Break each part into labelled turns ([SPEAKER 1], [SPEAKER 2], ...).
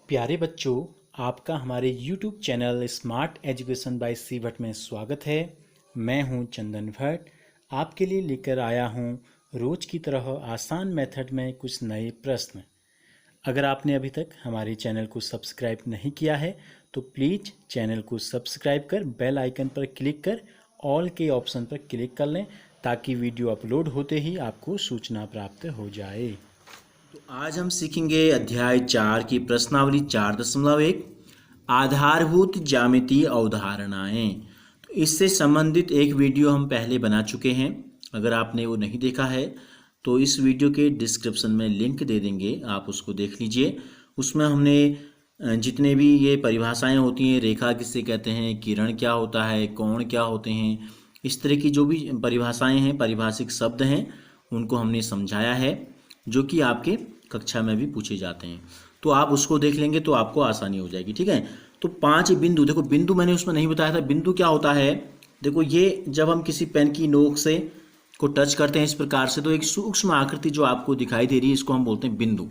[SPEAKER 1] प्यारे बच्चों, आपका हमारे YouTube channel smart education by C Bhatt में स्वागत है। मैं हूं चंदन भट्ट। आपके लिए लेकर आया हूं रोज की तरह आसान मेथड में कुछ नए प्रश्न। अगर आपने अभी तक हमारे चैनल को सब्सक्राइब नहीं किया है तो प्लीज़ चैनल को सब्सक्राइब कर बेल आइकन पर क्लिक कर ऑल के ऑप्शन पर क्लिक कर लें ताकि वीडियो अपलोड होते ही आपको सूचना प्राप्त हो जाए। तो आज हम सीखेंगे अध्याय 4 की प्रश्नावली 4.1 आधारभूत ज्यामितीय अवधारणाएं। तो इससे संबंधित एक वीडियो हम पहले बना चुके हैं। अगर आपने वो नहीं देखा है तो इस वीडियो के डिस्क्रिप्शन में लिंक दे देंगे, आप उसको देख लीजिए। उसमें हमने जितने भी ये परिभाषाएं होती हैं, रेखा किसे कहते हैं, किरण क्या होता है, कोण क्या होते हैं, इस तरह की जो भी परिभाषाएं हैं, पारिभाषिक शब्द हैं, उनको हमने समझाया है, जो कि आपके कक्षा में भी पूछे जाते हैं। तो आप उसको देख लेंगे तो आपको आसानी हो जाएगी। ठीक है। तो 5 बिंदु, देखो बिंदु मैंने उसमें नहीं बताया था। बिंदु क्या होता है, देखो ये जब हम किसी पेन की नोक से को टच करते हैं इस प्रकार से, तो एक सूक्ष्म आकृति जो आपको दिखाई दे रही है, इसको हम बोलते हैं बिंदु।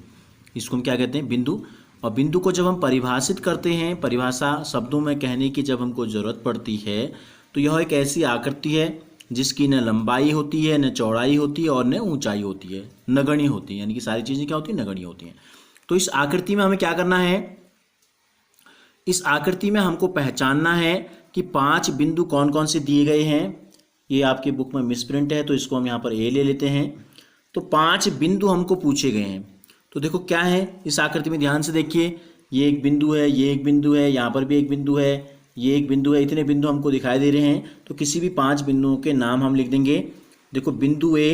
[SPEAKER 1] इसको हम क्या कहते हैं, बिंदु। और बिंदु को जब हम परिभाषित करते हैं, परिभाषा शब्दों में कहने की जब हमको ज़रूरत पड़ती है, तो यह एक ऐसी आकृति है जिसकी न लंबाई होती है, न चौड़ाई होती है और न ऊंचाई होती है, नगण्य होती है। यानी कि सारी चीज़ें क्या होती हैं, नगण्य होती हैं। तो इस आकृति में हमें क्या करना है, इस आकृति में हमको पहचानना है कि 5 बिंदु कौन कौन से दिए गए हैं। ये आपके बुक में मिसप्रिंट है तो इसको हम यहाँ पर ए ले लेते हैं। तो 5 बिंदु हमको पूछे गए हैं। तो देखो क्या है इस आकृति में, ध्यान से देखिए। ये एक बिंदु है, ये एक बिंदु है, यहाँ पर भी एक बिंदु है, ये एक बिंदु है। इतने बिंदु हमको दिखाई दे रहे हैं। तो किसी भी 5 बिंदुओं के नाम हम लिख देंगे। देखो बिंदु ए,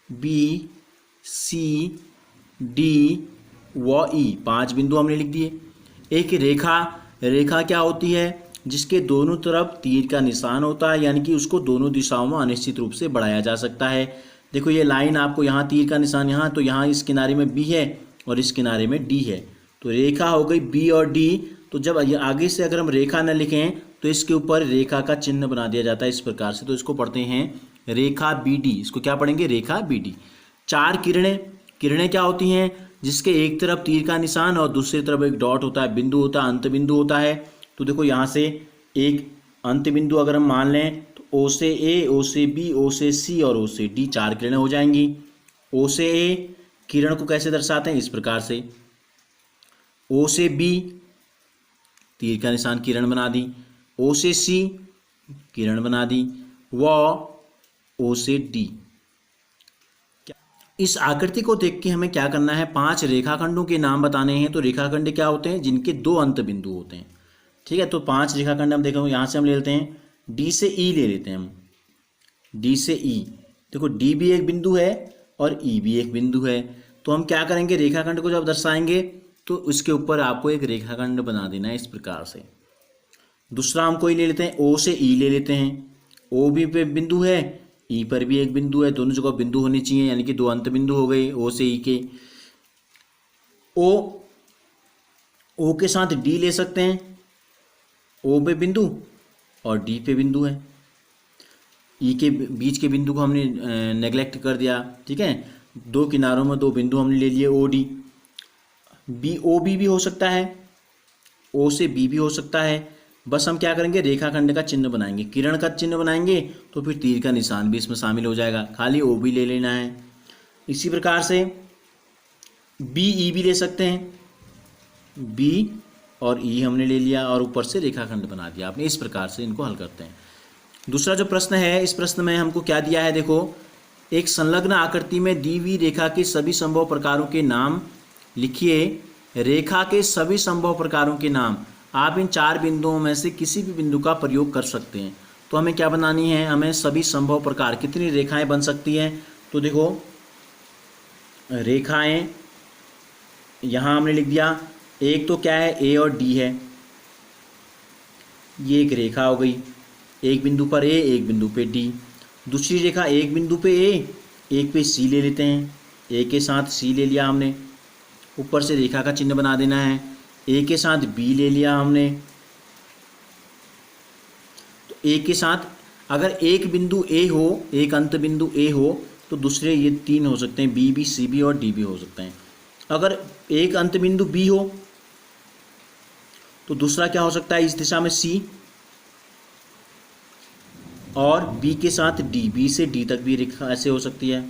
[SPEAKER 1] बी, सी, डी व ई, 5 बिंदु हमने लिख दिए। एक रेखा, रेखा क्या होती है, जिसके दोनों तरफ तीर का निशान होता है, यानी कि उसको दोनों दिशाओं में अनिश्चित रूप से बढ़ाया जा सकता है। देखो ये लाइन, आपको यहाँ तीर का निशान यहाँ, तो यहाँ इस किनारे में बी है और इस किनारे में डी है। तो रेखा हो गई बी और डी। तो जब आगे से अगर हम रेखा न लिखें तो इसके ऊपर रेखा का चिन्ह बना दिया जाता है इस प्रकार से। तो इसको पढ़ते हैं रेखा बी डी। इसको क्या पढ़ेंगे, रेखा बी डी। 4 किरणें, किरणें क्या होती हैं, जिसके एक तरफ तीर का निशान और दूसरी तरफ एक डॉट होता है, बिंदु होता है, अंत बिंदु होता है। तो देखो यहाँ से एक अंत बिंदु अगर हम मान लें तो ओ से ए, ओ से बी, ओ से सी और ओ से डी, 4 किरणें हो जाएंगी। ओ से ए किरण को कैसे दर्शाते हैं, इस प्रकार से। ओ से बी तीर का निशान, किरण बना दी। ओ से सी किरण बना दी। व ओ से डी। इस आकृति को देख के हमें क्या करना है, 5 रेखाखंडों के नाम बताने हैं। तो रेखाखंड क्या होते हैं, जिनके 2 अंत बिंदु होते हैं। ठीक है। तो 5 रेखाखंड हम देखो, यहाँ से हम ले लेते हैं डी से ई ले लेते हैं हम। डी से ई, देखो डी भी एक बिंदु है और ई भी एक बिंदु है। तो हम क्या करेंगे, रेखाखंड को जब दर्शाएंगे तो उसके ऊपर आपको एक रेखाखंड बना देना है इस प्रकार से। दूसरा हम कोई ले लेते हैं, ओ से ई ले लेते हैं। ओ भी पे बिंदु है, ई पर भी एक बिंदु है, दोनों जगह बिंदु होनी चाहिए, यानी कि 2 अंत बिंदु हो गए ओ से ई के। ओ के साथ डी ले सकते हैं, ओ पे बिंदु और डी पे बिंदु है। ई के बीच के बिंदु को हमने नेग्लेक्ट कर दिया। ठीक है। 2 किनारों में 2 बिंदु हमने ले लिए, O D. B O B भी हो सकता है, ओ से बी भी हो सकता है। बस हम क्या करेंगे, रेखाखंड का चिन्ह बनाएंगे, किरण का चिन्ह बनाएंगे, तो फिर तीर का निशान भी इसमें शामिल हो जाएगा, खाली ओ भी ले लेना है। इसी प्रकार से बी ई भी ले सकते हैं, बी और ई हमने ले लिया और ऊपर से रेखाखंड बना दिया आपने। इस प्रकार से इनको हल करते हैं। दूसरा जो प्रश्न है, इस प्रश्न में हमको क्या दिया है, देखो एक संलग्न आकृति में दी हुई रेखा के सभी संभव प्रकारों के नाम लिखिए। रेखा के सभी संभव प्रकारों के नाम, आप इन 4 बिंदुओं में से किसी भी बिंदु का प्रयोग कर सकते हैं। तो हमें क्या बनानी है, हमें सभी संभव प्रकार, कितनी रेखाएं बन सकती हैं। तो देखो रेखाएं यहाँ हमने लिख दिया। एक तो क्या है, ए और डी है, ये एक रेखा हो गई, एक बिंदु पर ए, एक बिंदु पे डी। दूसरी रेखा एक बिंदु पे ए, एक पे सी ले लेते हैं, ए के साथ सी ले लिया हमने, ऊपर से रेखा का चिन्ह बना देना है। ए के साथ बी ले लिया हमने, तो ए के साथ अगर एक बिंदु ए हो, एक अंत बिंदु ए हो, तो दूसरे ये 3 हो सकते हैं, बी भी, सी भी और डी भी हो सकते हैं। अगर एक अंत बिंदु बी हो
[SPEAKER 2] तो दूसरा क्या हो सकता है इस दिशा में सी, और बी के साथ डी, बी से डी तक भी रेखा ऐसे हो सकती है।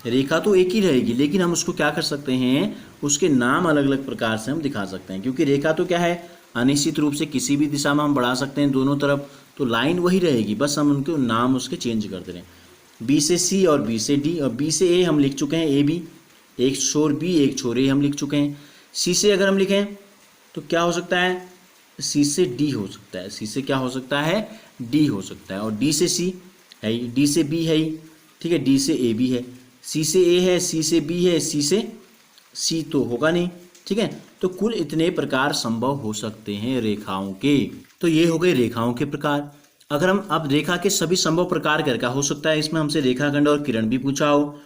[SPEAKER 2] रेखा तो एक ही रहेगी, लेकिन हम उसको क्या कर सकते हैं, उसके नाम अलग अलग प्रकार से हम दिखा सकते हैं, क्योंकि रेखा तो क्या है, अनिश्चित रूप से किसी भी दिशा में हम बढ़ा सकते हैं दोनों तरफ, तो लाइन वही रहेगी, बस हम उनके नाम उसके चेंज कर दे रहे हैं। बी से सी और बी से डी, और बी से ए हम लिख चुके हैं ए बी, एक छोर बी एक छोर ए हम लिख चुके हैं। सी से अगर हम लिखें तो क्या हो सकता है, सी से डी हो सकता है, सी से क्या हो सकता है, डी हो सकता है। और डी से सी है ही, डी से बी है ही, ठीक है, डी से ए बी है, सी से ए है, सी से बी है, सी से सी तो होगा नहीं, ठीक है। तो कुल इतने प्रकार संभव हो सकते हैं रेखाओं के। तो ये हो गए रेखाओं के प्रकार। अगर हम अब रेखा के सभी संभव प्रकार करके, हो सकता है इसमें हमसे रेखाखंड और किरण भी पूछा हो,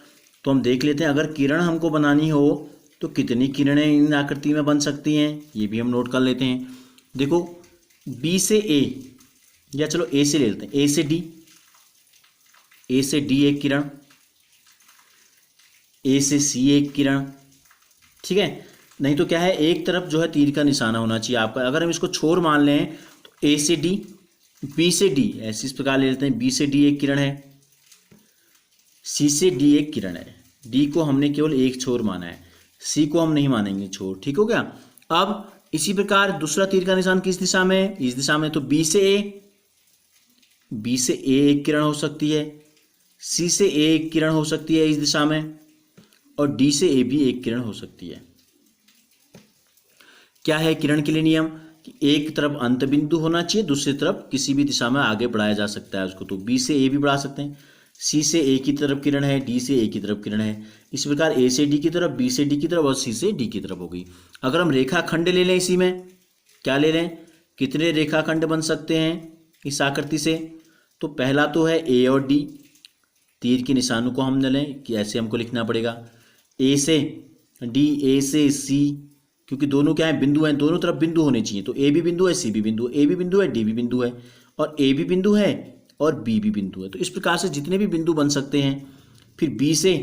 [SPEAKER 2] तो हम देख लेते हैं। अगर किरण हमको बनानी हो तो कितनी किरणें इन आकृति में बन सकती हैं, ये भी हम नोट कर लेते हैं। देखो बी से ए, या चलो ए से ले लेते हैं, ए से डी, ए से डी एक किरण, ए से सी एक किरण, ठीक है। नहीं तो क्या है, एक तरफ जो है तीर का निशाना होना चाहिए आपका। अगर हम इसको छोर मान लें तो ए से डी, बी से डी, ऐसे इस प्रकार ले लेते हैं, बी से डी एक किरण है, सी से डी एक किरण है। डी को हमने केवल एक छोर माना है, सी को हम नहीं मानेंगे छोर, ठीक हो गया। अब इसी प्रकार दूसरा तीर का निशान किस दिशा में है, इस दिशा में, तो बी से ए, बी से ए एक किरण हो सकती है, सी से ए एक किरण हो सकती है इस दिशा में, और डी से ए भी एक किरण हो सकती है। क्या है किरण के लिए नियम, कि एक तरफ अंत बिंदु होना चाहिए, दूसरी तरफ किसी भी दिशा में आगे बढ़ाया जा सकता है उसको, तो बी से ए भी बढ़ा सकते हैं। सी से ए की तरफ किरण है, डी से ए की तरफ किरण है, इस प्रकार ए से डी की तरफ, बी से डी की तरफ और सी से डी की तरफ हो गई। अगर हम रेखाखंड ले लें, इसी में क्या ले लें, कितने रेखाखंड बन सकते हैं इस आकृति से, तो पहला तो है ए और डी, तीर के निशानों को हम लें कि ऐसे हमको लिखना पड़ेगा, ए से डी, ए से सी, क्योंकि दोनों क्या है, बिंदु हैं, दोनों तरफ बिंदु होने चाहिए, तो ए भी बिंदु है, सी भी बिंदु है, ए भी बिंदु है, डी भी बिंदु है, और ए भी बिंदु है और बी भी बिंदु है। तो इस प्रकार से जितने भी बिंदु बन सकते हैं। फिर बी से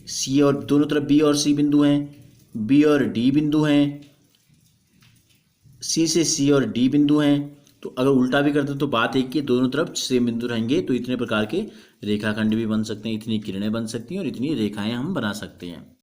[SPEAKER 2] सी, और दोनों तरफ बी और सी बिंदु हैं, बी और डी बिंदु हैं, सी से सी और डी बिंदु हैं। तो अगर उल्टा भी करते तो बात एक ही, दोनों तरफ सेम बिंदु रहेंगे, तो इतने प्रकार के रेखाखंड भी बन सकते हैं, इतनी किरणें बन सकती हैं और इतनी रेखाएं हम बना सकते हैं।